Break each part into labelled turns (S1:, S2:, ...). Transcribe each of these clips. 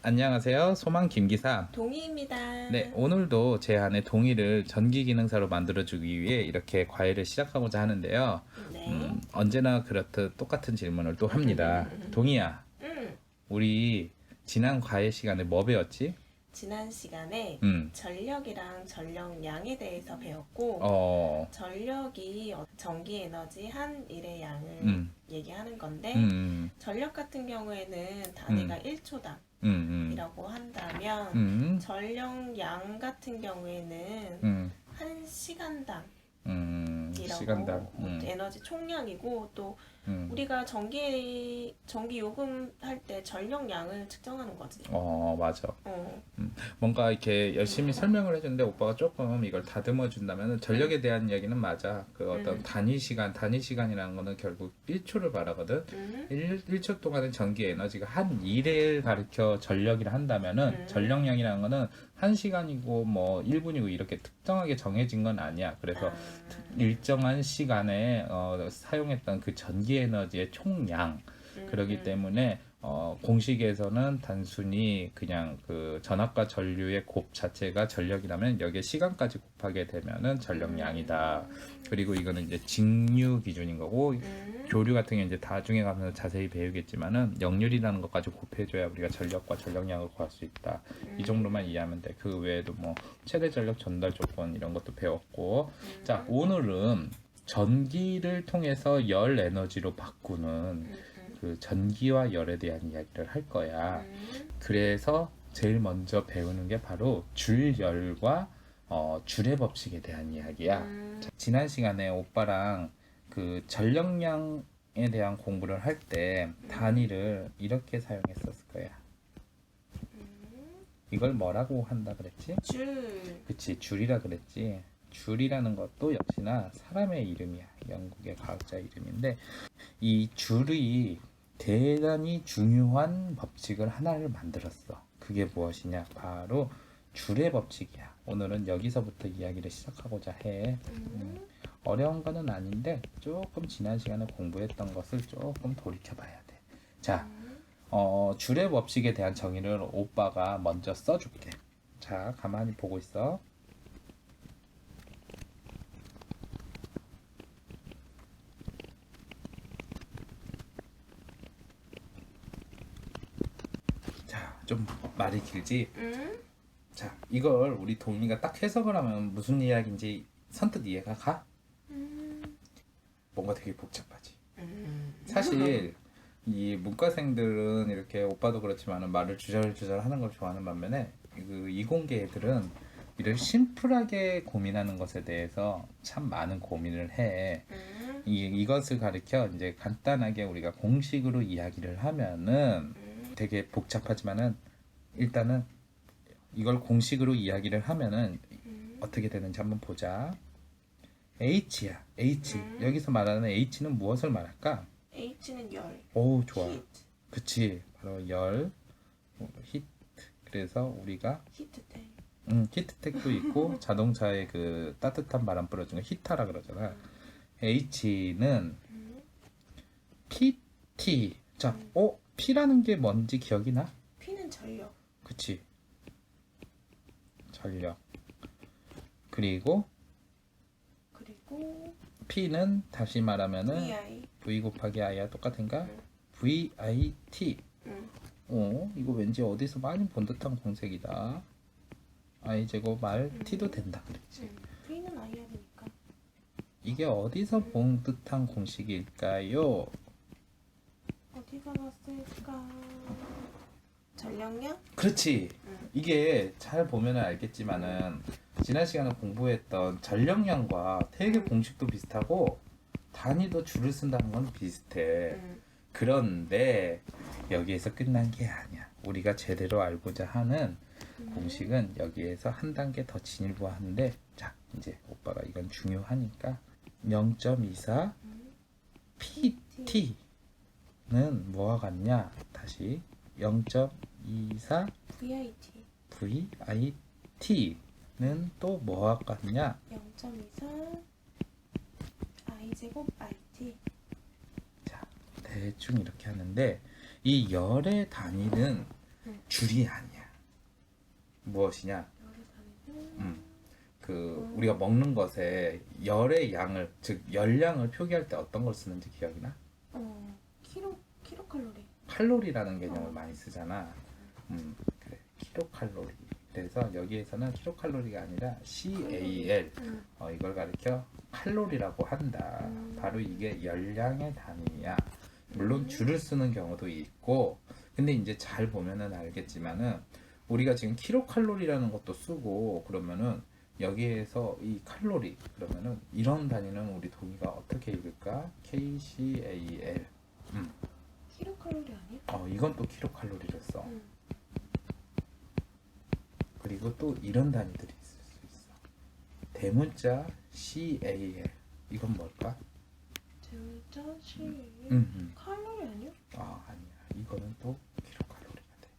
S1: 안녕하세요. 소망 김기사.
S2: 동희입니다.
S1: 네, 오늘도 제 안에 동의를 전기 기능사로 만들어주기 위해 이렇게 과외를 시작하고자 하는데요.
S2: 네.
S1: 언제나 그렇듯 똑같은 질문을 또 합니다. 동희야, 우리 지난 과외 시간에 뭐 배웠지?
S2: 지난 시간에
S1: 음,
S2: 전력이랑 전력량에 대해서 배웠고,
S1: 어,
S2: 전력이 전기 에너지 한 일의 양을
S1: 음,
S2: 얘기하는 건데,
S1: 음,
S2: 전력 같은 경우에는 단위가 1초당 이라고 한다면,
S1: 음,
S2: 전력량 같은 경우에는
S1: 음,
S2: 1시간당
S1: 시간당,
S2: 에너지 총량이고, 또
S1: 음.
S2: 우리가 전기 요금 할 때 전력량을 측정하는 거지.
S1: 맞아.
S2: 어.
S1: 뭔가 이렇게 열심히 설명을 해주는데 오빠가 조금 이걸 다듬어 준다면 전력에 대한 이야기는 맞아. 그 어떤 단위 시간이라는 거는 결국 1초를 말하거든. 1초 동안의 전기 에너지가 한 일을 가리켜 전력이라 한다면은 전력량이라는 거는 1시간이고 뭐 1분이고 이렇게 특정하게 정해진 건 아니야. 그래서 일정한 시간에 사용했던 그 전기 에너지의 총량. 그렇기 때문에 공식에서는 단순히 그냥 그 전압과 전류의 곱 자체가 전력이라면 여기에 시간까지 곱하게 되면은 전력량이다. 그리고 이거는 이제 직류 기준인 거고 교류 같은 게 이제 나중에 가면서 자세히 배우겠지만은 역률이라는 것까지 곱해줘야 우리가 전력과 전력량을 구할 수 있다. 이 정도만 이해하면 돼. 그 외에도 뭐 최대 전력 전달 조건 이런 것도 배웠고. 자, 오늘은 전기를 통해서 열 에너지로 바꾸는 그 전기와 열에 대한 이야기를 할 거야. 그래서 제일 먼저 배우는 게 바로 줄열과 줄의 법칙에 대한 이야기야. 자, 지난 시간에 오빠랑 그 전력량에 대한 공부를 할 때 단위를 이렇게 사용했었을 거야. 이걸 뭐라고 한다 그랬지?
S2: 줄.
S1: 그치, 줄이라 그랬지. 줄이라는 것도 역시나 사람의 이름이야. 영국의 과학자 이름인데 이 줄이 대단히 중요한 법칙을 하나를 만들었어. 그게 무엇이냐? 바로 줄의 법칙이야. 오늘은 여기서부터 이야기를 시작하고자 해. 어려운 거는 아닌데 조금 지난 시간에 공부했던 것을 조금 돌이켜봐야 돼. 자, 줄의 법칙에 대한 정의를 오빠가 먼저 써줄게. 자, 가만히 보고 있어. 자, 좀 말이 길지? 자, 이걸 우리 동이가 딱 해석을 하면 무슨 이야기인지 선뜻 이해가 가? 뭔가 되게 복잡하지. 사실 이 문과생들은 이렇게 오빠도 그렇지만 말을 주절주절 하는 걸 좋아하는 반면에 그 이공계 애들은 이를 심플하게 고민하는 것에 대해서 참 많은 고민을 해. 이것을 가리켜 이제 간단하게 우리가 공식으로 이야기를 하면은 되게 복잡하지만은 일단은 이걸 공식으로 이야기를 하면은 어떻게 되는지 한번 보자. H야. H. 여기서 말하는 H는 무엇을 말할까?
S2: H는 열.
S1: 오, 좋아.
S2: 히트.
S1: 그치. 바로 열, 히트. 그래서 우리가
S2: 히트텍.
S1: 히트텍도 있고 자동차의 그 따뜻한 바람 불어주는 거 히터라 그러잖아. H는 PT. 자, P라는 게 뭔지 기억이 나?
S2: P는 전력.
S1: 그치. 전력. 그리고 P는 다시 말하면은
S2: VI.
S1: V 곱하기 I와 똑같은가? VIT. 이거 왠지 어디서 많이 본 듯한 공색이다. I 제곱 R T도 된다 그랬지.
S2: V는 IR이니까.
S1: 이게 어디서 본 듯한 공식일까요?
S2: 어디가 났을까? 전력량?
S1: 그렇지. 이게 잘 보면 알겠지만은 지난 시간에 공부했던 전력량과 되게 공식도 비슷하고 단위도 줄을 쓴다는 건 비슷해. 그런데 여기에서 끝난 게 아니야. 우리가 제대로 알고자 하는 공식은 여기에서 한 단계 더 진일보하는데, 자, 이제 오빠가 이건 중요하니까 0.24 PT는 뭐와 같냐? 다시 0.24
S2: VIT.
S1: VIT는 또 뭐와 같냐?
S2: 0.24 I제곱 RT.
S1: 자, 대충 이렇게 하는데 이 열의 단위는 줄이 아니야. 무엇이냐? 우리가 먹는 것에 열의 양을, 즉 열량을 표기할 때 어떤 걸 쓰는지 기억이 나?
S2: 킬로칼로리.
S1: 칼로리라는 개념을 많이 쓰잖아. 그래, 킬로칼로리. 그래서 여기에서는 킬로칼로리가 아니라 CAL, 이걸 가리켜 칼로리라고 한다. 바로 이게 열량의 단위야. 물론 줄을 쓰는 경우도 있고, 근데 이제 잘 보면은 알겠지만은 우리가 지금 킬로칼로리라는 것도 쓰고 그러면은 여기에서 이 칼로리 그러면은 이런 단위는 우리 동의가 어떻게 읽을까? KCAL.
S2: 킬로칼로리 아니야?
S1: 이건 또 킬로칼로리를 써. 그리고 또 이런 단위들이 있을 수 있어. 대문자 CAL. 이건 뭘까?
S2: 대문자 C. 칼로리 아니야?
S1: 아니야. 이거는 또 킬로칼로리가 돼.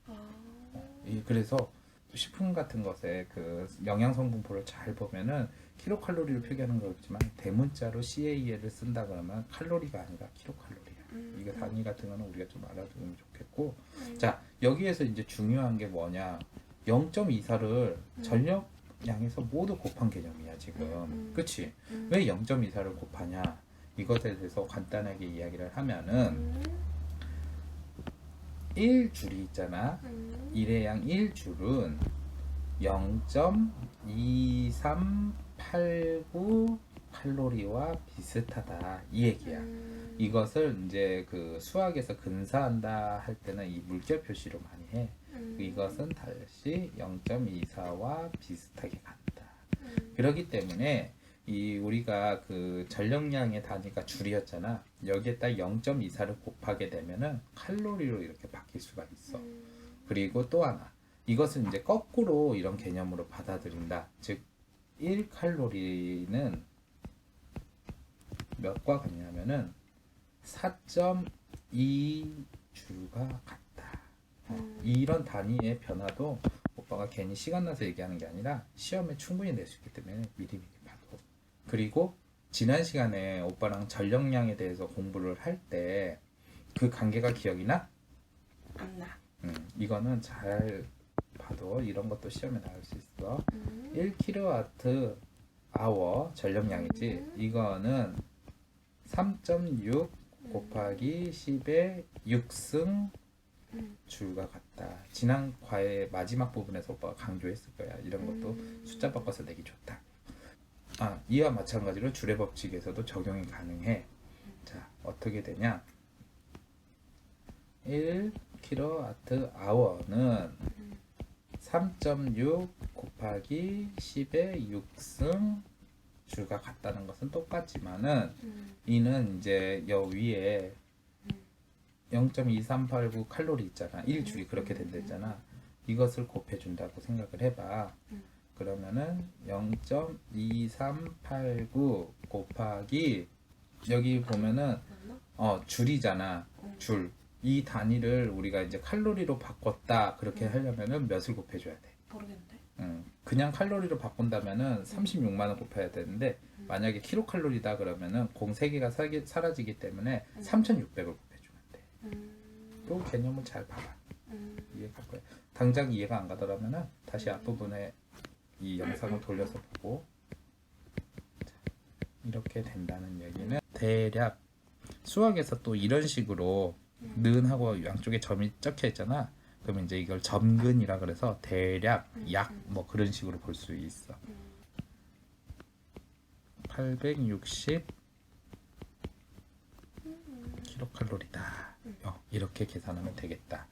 S1: 그래서 식품 같은 것에 그 영양 성분표를 잘 보면은 킬로칼로리를 표기하는 거겠지만 대문자로 CAL을 쓴다 그러면 칼로리가 아니라 킬로칼로리야. 이거 단위 같은 거는 우리가 좀 알아두면 좋겠고. 자, 여기에서 이제 중요한 게 뭐냐? 0.24를 전력량에서 모두 곱한 개념이야 지금. 그치? 왜 0.24를 곱하냐? 이것에 대해서 간단하게 이야기를 하면은 1줄이 있잖아. 1의 양 1줄은 0.2389 칼로리와 비슷하다 이 얘기야. 이것을 이제 그 수학에서 근사한다 할 때는 이 물결 표시로 많이 해. 이것은 다시 0.24와 비슷하게 간다. 그렇기 때문에 이 우리가 그 전력량의 단위가 줄이었잖아. 여기에다 0.24를 곱하게 되면은 칼로리로 이렇게 바뀔 수가 있어. 그리고 또 하나, 이것은 이제 거꾸로 이런 개념으로 받아들인다. 즉 1칼로리는 몇과 같냐면은 4.2주가 같다. 이런 단위의 변화도 오빠가 괜히 시간 나서 얘기하는 게 아니라 시험에 충분히 낼 수 있기 때문에 미리 봐도. 그리고 지난 시간에 오빠랑 전력량에 대해서 공부를 할 때 그 관계가 기억이 나?
S2: 안 나.
S1: 이거는 잘 봐도 이런 것도 시험에 나올 수 있어. 1kWh 전력량이지. 이거는 3.6 곱하기 10의 6승 줄과 같다. 지난 과의 마지막 부분에서 오빠가 강조했을 거야. 이런 것도 숫자 바꿔서 내기 좋다. 이와 마찬가지로 줄의 법칙에서도 적용이 가능해. 자, 어떻게 되냐? 1kWh는 3.6 곱하기 10의 6승 줄과 같다는 것은 똑같지만은 이는 이제 여 위에 0.2389 칼로리 있잖아. 1줄이 그렇게 된다 했잖아. 이것을 곱해준다고 생각을 해봐. 그러면은 0.2389 곱하기 여기 보면은 줄이잖아. 줄. 이 단위를 우리가 이제 칼로리로 바꿨다 그렇게 하려면은 몇을 곱해줘야 돼?
S2: 모르겠는데.
S1: 그냥 칼로리로 바꾼다면은 36만 원 곱해야 되는데 만약에 킬로칼로리다 그러면은 공 3개가 사라지기 때문에 3,600을 곱해주면 돼. 또 개념을 잘 봐봐. 이해갈 거야. 당장 이해가 안 가더라면은 다시 앞부분에 이 영상을 돌려서 보고. 자, 이렇게 된다는 얘기는 대략 수학에서 또 이런 식으로 는하고 양쪽에 점이 적혀 있잖아. 그러면 이제 이걸 점근이라 그래서 대략 약 뭐 그런 식으로 볼 수 있어. 860 킬로칼로리다. 이렇게 계산하면 되겠다.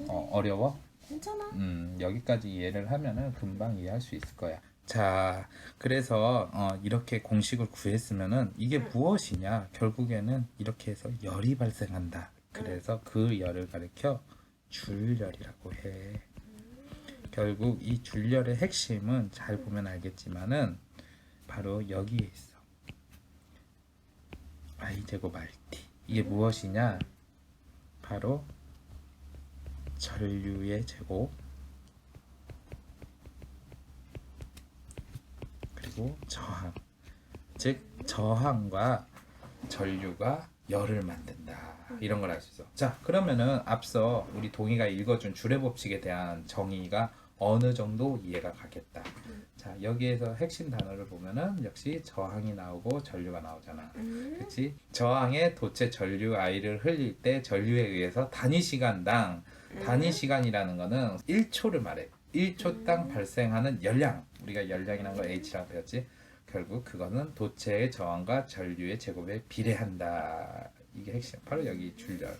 S1: 어려워?
S2: 괜찮아.
S1: 여기까지 이해를 하면은 금방 이해할 수 있을 거야. 자, 그래서 이렇게 공식을 구했으면은 이게 무엇이냐? 결국에는 이렇게 해서 열이 발생한다. 그래서 그 열을 가리켜 줄열이라고 해. 결국 이 줄열의 핵심은 잘 보면 알겠지만은 바로 여기에 있어. I제곱 RT. 이게 무엇이냐? 바로 전류의 제곱 그리고 저항. 즉 저항과 전류가 열을 만든다. 이런 걸 알 수 있어. 자, 그러면은 앞서 우리 동희가 읽어준 줄의 법칙에 대한 정의가 어느 정도 이해가 가겠다. 자, 여기에서 핵심 단어를 보면은 역시 저항이 나오고 전류가 나오잖아. 그렇지? 저항에 도체 전류 I를 흘릴 때 전류에 의해서 단위 시간당 단위 시간이라는 거는 1초를 말해. 1초당 발생하는 열량. 우리가 열량이라는 걸 H라고 배웠지? 결국 그거는 도체의 저항과 전류의 제곱에 비례한다. 이게 핵심. 바로 여기 줄열.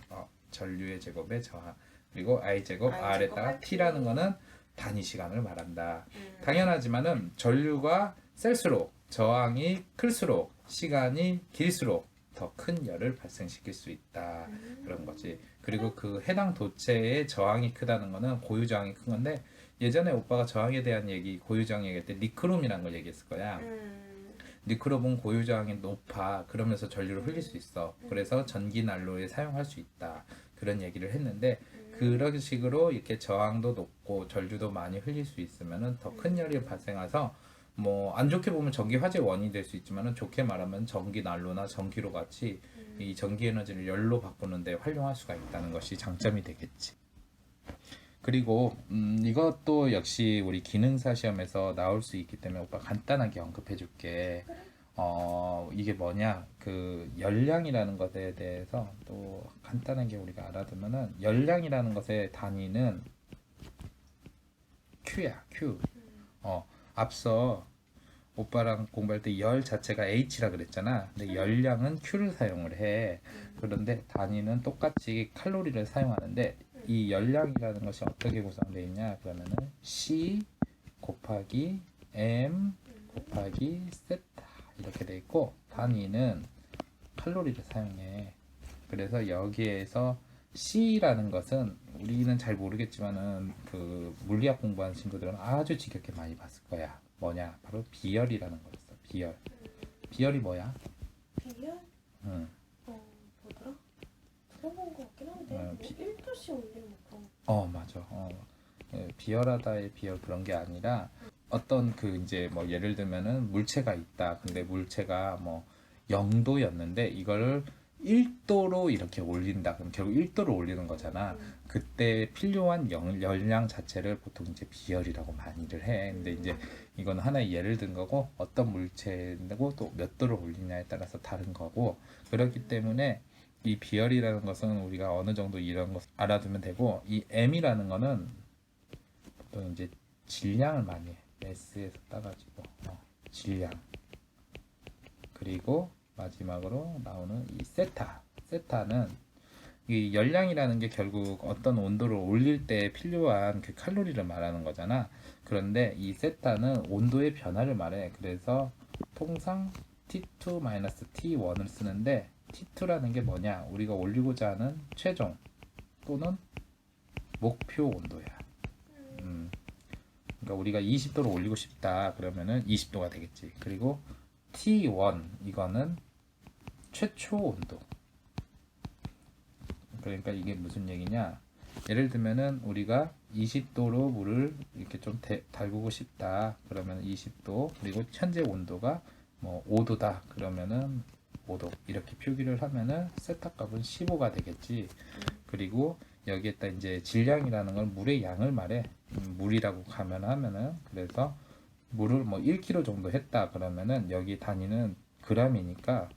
S1: 전류의 제곱의 저항. 그리고 I 제곱 R에다가 T라는 거는 단위 시간을 말한다. 당연하지만은 전류가 셀수록 저항이 클수록 시간이 길수록 더 큰 열을 발생시킬 수 있다. 그런 거지. 그리고 그 해당 도체의 저항이 크다는 거는 고유 저항이 큰 건데 예전에 오빠가 저항에 대한 얘기, 고유 저항 얘기할 때 니크롬이라는 걸 얘기했을 거야. 니크롬은 고유 저항이 높아. 그러면서 전류를 흘릴 수 있어. 그래서 전기 난로에 사용할 수 있다. 그런 얘기를 했는데 그런 식으로 이렇게 저항도 높고 전류도 많이 흘릴 수 있으면은 더 큰 열이 발생해서 뭐 안 좋게 보면 전기 화재 원인이 될 수 있지만은 좋게 말하면 전기 난로나 전기로 같이 이 전기 에너지를 열로 바꾸는데 활용할 수가 있다는 것이 장점이 되겠지. 그리고 이것도 역시 우리 기능사 시험에서 나올 수 있기 때문에 오빠 간단하게 언급해 줄게. 이게 뭐냐, 그 열량이라는 것에 대해서 또 간단하게 우리가 알아두면은 열량이라는 것의 단위는 Q야, Q. 앞서 오빠랑 공부할 때 열 자체가 H라 그랬잖아. 근데 열량은 Q를 사용을 해. 그런데 단위는 똑같이 칼로리를 사용하는데 이 열량이라는 것이 어떻게 구성되어 있냐 그러면은 C 곱하기 M 곱하기 세타 이렇게 돼 있고 단위는 칼로리를 사용해. 그래서 여기에서 C라는 것은 우리는 잘 모르겠지만은 그 물리학 공부하는 친구들은 아주 지겹게 많이 봤을 거야. 뭐냐? 바로 비열이라는 거였어. 비열. 비열이 뭐야?
S2: 비열?
S1: 응.
S2: 뭐더라? 들어본 것 같긴 한데 뭐 1도씩 올리는 거.
S1: 맞아. 비열하다의 비열 그런 게 아니라 어떤 그 이제 뭐 예를 들면은 물체가 있다. 근데 물체가 뭐 0도였는데 이거를 1도로 이렇게 올린다. 그럼 결국 1도로 올리는 거잖아. 그때 필요한 열량 자체를 보통 이제 비열이라고 많이들 해. 근데 이제 이건 하나의 예를 든 거고 어떤 물체고 또 몇 도를 올리냐에 따라서 다른 거고 그렇기 때문에 이 비열이라는 것은 우리가 어느 정도 이런 것 알아두면 되고 이 M이라는 거는 보통 이제 질량을 많이 해. S에서 따가지고 질량 그리고 마지막으로 나오는 이 세타는 이 열량이라는 게 결국 어떤 온도를 올릴 때 필요한 그 칼로리를 말하는 거잖아. 그런데 이 세타는 온도의 변화를 말해. 그래서 통상 T2-T1을 쓰는데 T2라는 게 뭐냐? 우리가 올리고자 하는 최종 또는 목표 온도야. 그러니까 우리가 20도로 올리고 싶다. 그러면은 20도가 되겠지. 그리고 T1 이거는 최초 온도. 그러니까 이게 무슨 얘기냐? 예를 들면은 우리가 20도로 물을 이렇게 좀 달구고 싶다. 그러면 20도 그리고 현재 온도가 뭐 5도다. 그러면은 5도 이렇게 표기를 하면은 세타 값은 15가 되겠지. 그리고 여기에다 이제 질량이라는 건 물의 양을 말해. 물이라고 하면은 그래서 물을 뭐 1kg 정도 했다 그러면은 여기 단위는 g이니까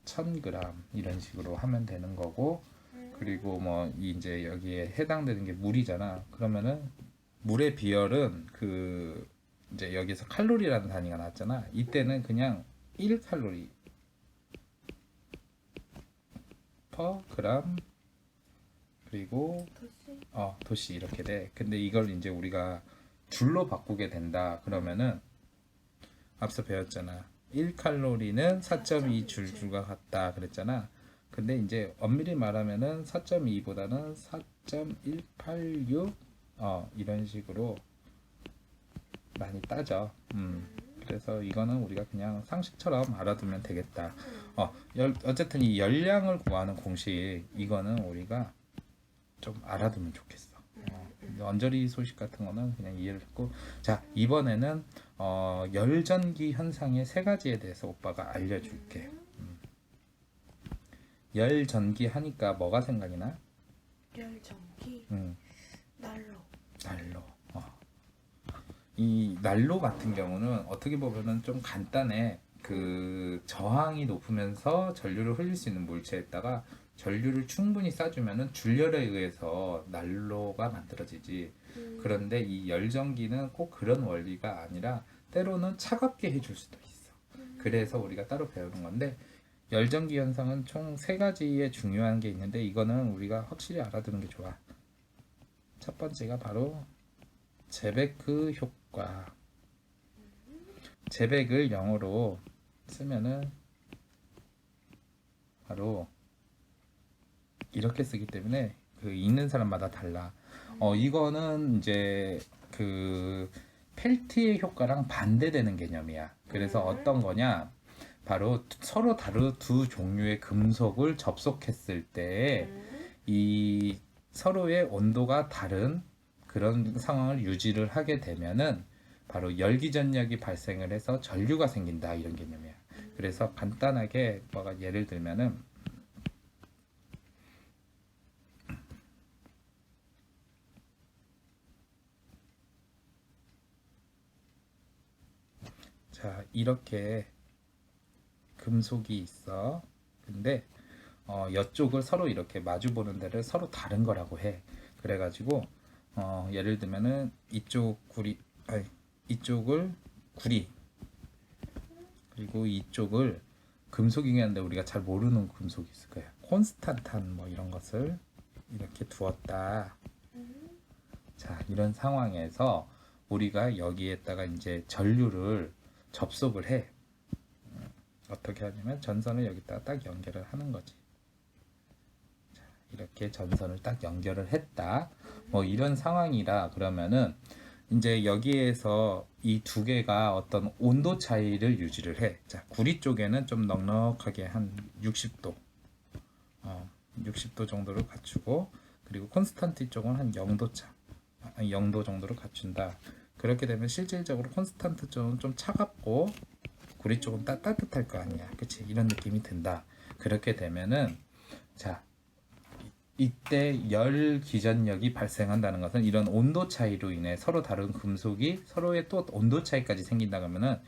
S1: 1000g 이런 식으로 하면 되는 거고 그리고 뭐 이제 여기에 해당되는 게 물이잖아. 그러면은 물의 비열은 그 이제 여기서 칼로리라는 단위가 나왔잖아. 이때는 그냥 1칼로리 per gram 그리고 도시 이렇게 돼. 근데 이걸 이제 우리가 줄로 바꾸게 된다. 그러면은 앞서 배웠잖아. 1칼로리는 4.2 줄과 같다 그랬잖아. 근데 이제 엄밀히 말하면은 4.2보다는 4.186 이런 식으로 많이 따져. 그래서 이거는 우리가 그냥 상식처럼 알아두면 되겠다. 어쨌든 이 열량을 구하는 공식 이거는 우리가 좀 알아두면 좋겠어. 언저리 소식 같은 거는 그냥 이해를 했고 자 이번에는 열전기 현상의 세 가지에 대해서 오빠가 알려줄게. 열 전기 하니까 뭐가 생각이 나?
S2: 열전기,
S1: 음,
S2: 난로.
S1: 난로. 이 난로 같은 경우는 어떻게 보면은 좀 간단해. 그 저항이 높으면서 전류를 흘릴 수 있는 물체에다가 전류를 충분히 쏴주면은 줄열에 의해서 난로가 만들어지지. 그런데 이 열전기는 꼭 그런 원리가 아니라 때로는 차갑게 해줄 수도 있어. 그래서 우리가 따로 배우는 건데 열전기 현상은 총 세 가지의 중요한 게 있는데 이거는 우리가 확실히 알아두는 게 좋아. 첫 번째가 바로 제베크 효과. 제백을 영어로 쓰면은 바로 이렇게 쓰기 때문에 그 읽는 사람마다 달라. 이거는 이제 그 펠티의 효과랑 반대되는 개념이야. 그래서 어떤 거냐? 바로 서로 다른 두 종류의 금속을 접속했을 때 이 서로의 온도가 다른 그런 상황을 유지를 하게 되면은 바로 열기전력이 발생을 해서 전류가 생긴다 이런 개념이야. 그래서 간단하게 뭐가 예를 들면은 자 이렇게 금속이 있어. 근데 이쪽을 서로 이렇게 마주 보는 데를 서로 다른 거라고 해. 그래가지고 예를 들면은 이쪽 구리, 아니, 이쪽을 구리, 그리고 이쪽을 금속이겠는데 우리가 잘 모르는 금속이 있을 거야. 콘스탄탄 뭐 이런 것을 이렇게 두었다. 자, 이런 상황에서 우리가 여기에다가 이제 전류를 접속을 해. 어떻게 하냐면 전선을 여기다가 딱 연결을 하는 거지. 자, 이렇게 전선을 딱 연결을 했다. 뭐 이런 상황이라 그러면은 이제 여기에서 이 두 개가 어떤 온도 차이를 유지를 해. 자, 구리 쪽에는 좀 넉넉하게 한 60도, 60도 정도를 갖추고, 그리고 콘스탄트 쪽은 한 0도 차, 0도 정도를 갖춘다. 그렇게 되면 실질적으로 콘스탄트 쪽은 좀 차갑고, 구리 쪽은 따뜻할 거 아니야. 그치? 이런 느낌이 든다. 그렇게 되면은, 자, 이때 열 기전력이 발생한다는 것은 이런 온도 차이로 인해 서로 다른 금속이 서로의 또 온도 차이까지 생긴다 그러면은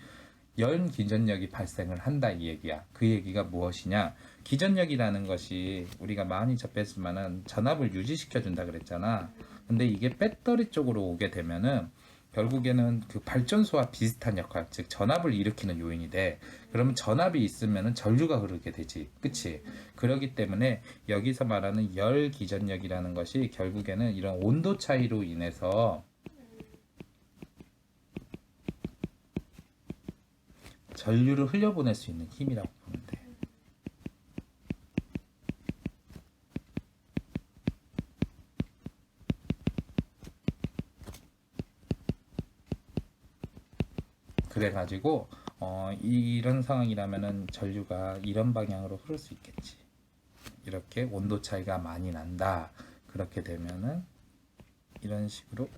S1: 열 기전력이 발생을 한다 이 얘기야. 그 얘기가 무엇이냐? 기전력이라는 것이 우리가 많이 접했지만은 전압을 유지시켜 준다 그랬잖아. 근데 이게 배터리 쪽으로 오게 되면은 결국에는 그 발전소와 비슷한 역할, 즉 전압을 일으키는 요인이 돼. 그러면 전압이 있으면은 전류가 흐르게 되지. 그치? 그렇기 때문에 여기서 말하는 열 기전력이라는 것이 결국에는 이런 온도 차이로 인해서 전류를 흘려보낼 수 있는 힘이라고 보면 돼. 그래가지고 이런 상황이라면은 전류가 이런 방향으로 흐를 수 있겠지. 이렇게 온도 차이가 많이 난다. 그렇게 되면은 이런 식으로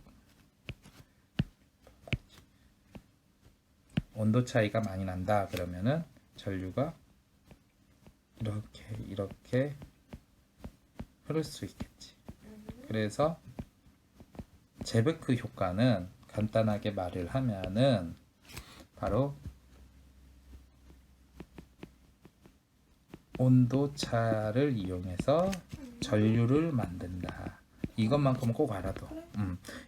S1: 온도 차이가 많이 난다. 그러면은 전류가 이렇게 흐를 수 있겠지. 그래서 제베크 효과는 간단하게 말을 하면은 바로 온도차를 이용해서 전류를 만든다. 이것만큼은 꼭 알아둬.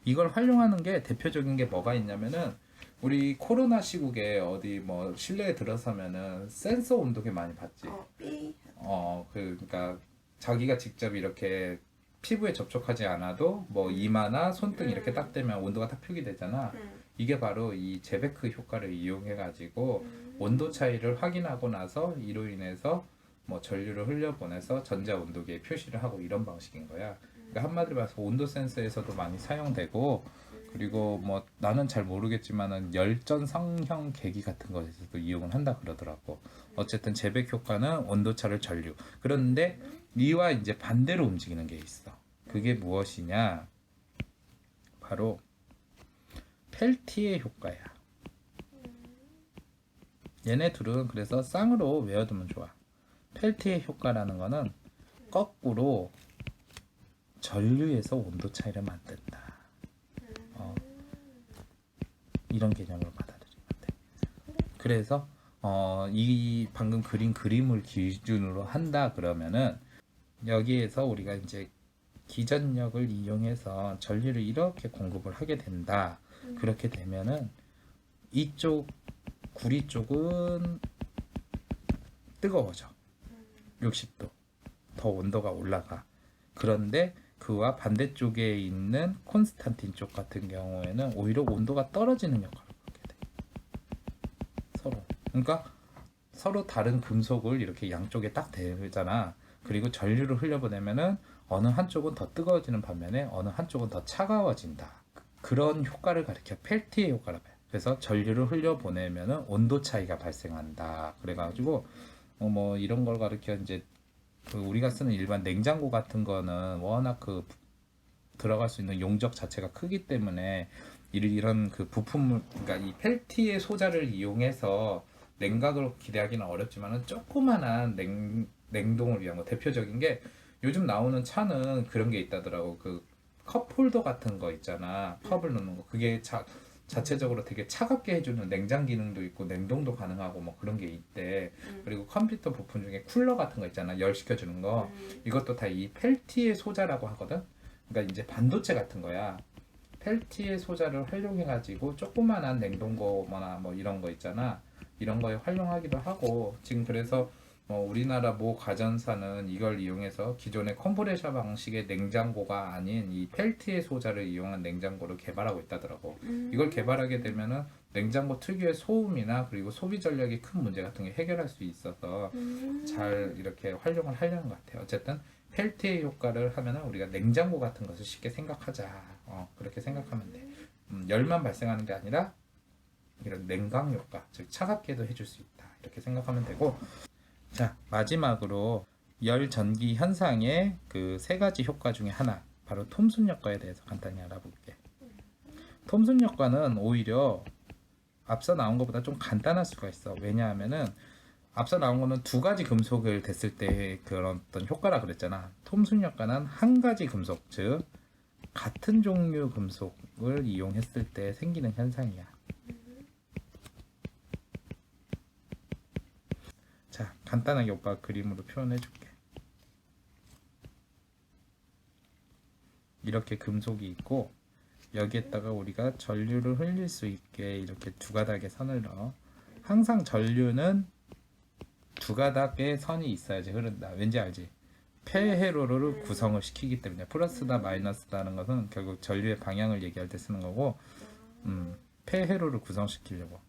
S1: 이걸 활용하는 게 대표적인 게 뭐가 있냐면은 우리 코로나 시국에 어디 뭐 실내에 들어서면은 센서 온도계 많이 봤지.
S2: 삐.
S1: 그러니까 자기가 직접 이렇게 피부에 접촉하지 않아도 뭐 이마나 손등 이렇게 딱 대면 온도가 딱 표기되잖아. 이게 바로 이 제베크 효과를 이용해 가지고 온도 차이를 확인하고 나서 이로 인해서 뭐 전류를 흘려보내서 전자 온도계에 표시를 하고 이런 방식인 거야. 그러니까 한마디로 말해서 온도 센서에서도 많이 사용되고, 그리고 뭐 나는 잘 모르겠지만은 열전 성형 계기 같은 것에서도 이용을 한다 그러더라고. 어쨌든 제백 효과는 온도차를 전류. 그런데 이와 이제 반대로 움직이는 게 있어. 그게 무엇이냐? 바로 펠티의 효과야. 얘네 둘은 그래서 쌍으로 외워두면 좋아. 펠티의 효과라는 거는 거꾸로 전류에서 온도 차이를 만든다. 이런 개념으로 받아들이면 돼. 그래서 이 방금 그린 그림을 기준으로 한다 그러면은 여기에서 우리가 이제 기전력을 이용해서 전류를 이렇게 공급을 하게 된다. 그렇게 되면은 이쪽 구리 쪽은 뜨거워져. 60도. 더 온도가 올라가. 그런데 그와 반대쪽에 있는 콘스탄틴 쪽 같은 경우에는 오히려 온도가 떨어지는 역할을 하게 돼. 서로. 그러니까 서로 다른 금속을 이렇게 양쪽에 딱 대잖아. 그리고 전류를 흘려보내면은 어느 한쪽은 더 뜨거워지는 반면에 어느 한쪽은 더 차가워진다. 그런 효과를 가리켜 펠티의 효과라고 해요. 그래서 전류를 흘려보내면은 온도 차이가 발생한다. 그래가지고 뭐 이런 걸 가리켜 이제 그 우리가 쓰는 일반 냉장고 같은 거는 워낙 그 들어갈 수 있는 용적 자체가 크기 때문에 이런 그 부품을 그러니까 이 펠티의 소자를 이용해서 냉각을 기대하기는 어렵지만은 조그만한 냉동을 위한 거 대표적인 게 요즘 나오는 차는 그런 게 있다더라고. 그 컵홀더 같은 거 있잖아. 컵을 넣는 거. 그게 자체적으로 되게 차갑게 해주는 냉장 기능도 있고 냉동도 가능하고 뭐 그런 게 있대. 그리고 컴퓨터 부품 중에 쿨러 같은 거 있잖아. 열 식혀주는 거. 이것도 다 이 펠티의 소자라고 하거든. 그러니까 이제 반도체 같은 거야. 펠티의 소자를 활용해가지고 조그만한 냉동고나 뭐 이런 거 있잖아. 이런 거에 활용하기도 하고 지금 그래서 우리나라 모 가전사는 이걸 이용해서 기존의 컴프레셔 방식의 냉장고가 아닌 이 펠티의 소자를 이용한 냉장고를 개발하고 있다더라고. 이걸 개발하게 되면은 냉장고 특유의 소음이나 그리고 소비 전력의 큰 문제 같은 게 해결할 수 있어서 잘 이렇게 활용을 하려는 것 같아요. 어쨌든 펠티의 효과를 하면은 우리가 냉장고 같은 것을 쉽게 생각하자. 그렇게 생각하면 돼. 열만 발생하는 게 아니라 이런 냉각 효과, 즉 차갑게도 해줄 수 있다. 이렇게 생각하면 되고. 자, 마지막으로 열 전기 현상의 그 세 가지 효과 중에 하나, 바로 톰슨 효과에 대해서 간단히 알아볼게. 톰슨 효과는 오히려 앞서 나온 것보다 좀 간단할 수가 있어. 왜냐하면은 앞서 나온 거는 두 가지 금속을 댔을 때 그런 어떤 효과라 그랬잖아. 톰슨 효과는 한 가지 금속, 즉 같은 종류 금속을 이용했을 때 생기는 현상이야. 자, 간단하게 오빠가 그림으로 표현해 줄게. 이렇게 금속이 있고 여기에다가 우리가 전류를 흘릴 수 있게 이렇게 두 가닥의 선을 넣어. 항상 전류는 두 가닥의 선이 있어야지 흐른다. 왠지 알지? 폐회로를 구성을 시키기 때문에 플러스다 마이너스다는 것은 결국 전류의 방향을 얘기할 때 쓰는 거고 폐회로를 구성시키려고.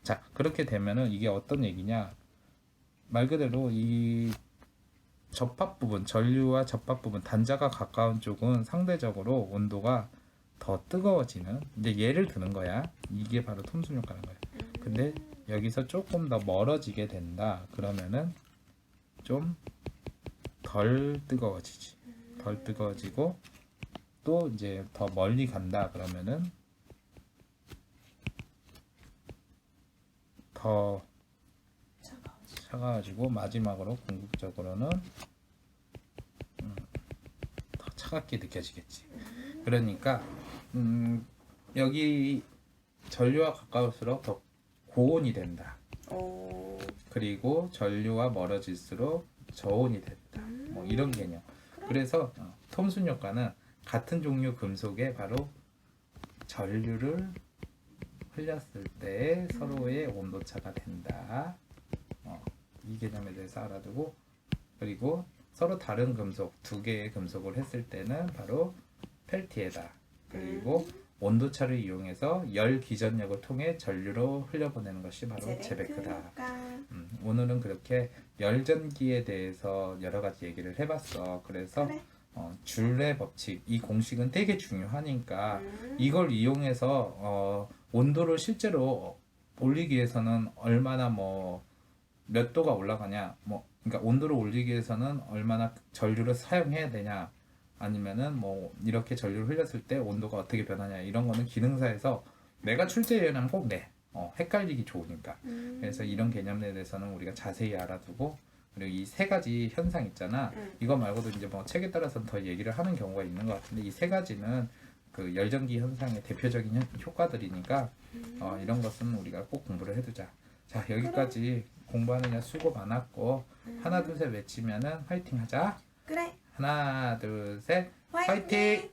S1: 자, 그렇게 되면은 이게 어떤 얘기냐? 말 그대로 이 접합 부분, 전류와 접합 부분, 단자가 가까운 쪽은 상대적으로 온도가 더 뜨거워지는. 이제 예를 드는 거야. 이게 바로 톰슨 효과는 거야. 근데 여기서 조금 더 멀어지게 된다. 그러면은 좀 덜 뜨거워지지. 덜 뜨거워지고 또 이제 더 멀리 간다. 그러면은 더 차가워지고 마지막으로 궁극적으로는 더 차갑게 느껴지겠지. 그러니까 여기 전류와 가까울수록 더 고온이 된다. 그리고 전류와 멀어질수록 저온이 된다. 뭐 이런 개념. 그래서 톰슨 효과는 같은 종류 금속에 바로 전류를 흘렸을 때 서로의 온도차가 된다. 이 개념에 대해서 알아두고, 그리고 서로 다른 금속, 두 개의 금속을 했을 때는 바로 펠티에다. 그리고 온도차를 이용해서 열 기전력을 통해 전류로 흘려보내는 것이 바로 제베크다. 오늘은 그렇게 열전기에 대해서 여러 가지 얘기를 해봤어. 그래서 줄레 법칙, 이 공식은 되게 중요하니까 이걸 이용해서 온도를 실제로 올리기 위해서는 얼마나 몇 도가 올라가냐, 그러니까 온도를 올리기 위해서는 얼마나 전류를 사용해야 되냐, 아니면은 이렇게 전류를 흘렸을 때 온도가 어떻게 변하냐, 이런 거는 기능사에서 내가 출제 예언하면 꼭 내. 헷갈리기 좋으니까. 그래서 이런 개념에 대해서는 우리가 자세히 알아두고 그리고 이 세 가지 현상 있잖아.
S2: 응.
S1: 이거 말고도 이제 뭐 책에 따라서는 더 얘기를 하는 경우가 있는 것 같은데 이 세 가지는 그 열전기 현상의 대표적인 효과들이니까 이런 것은 우리가 꼭 공부를 해두자. 자, 여기까지 공부하느냐 수고 많았고 하나 둘 셋 외치면은 화이팅 하자.
S2: 그래.
S1: 하나 둘 셋
S2: 화이팅!
S1: 화이팅!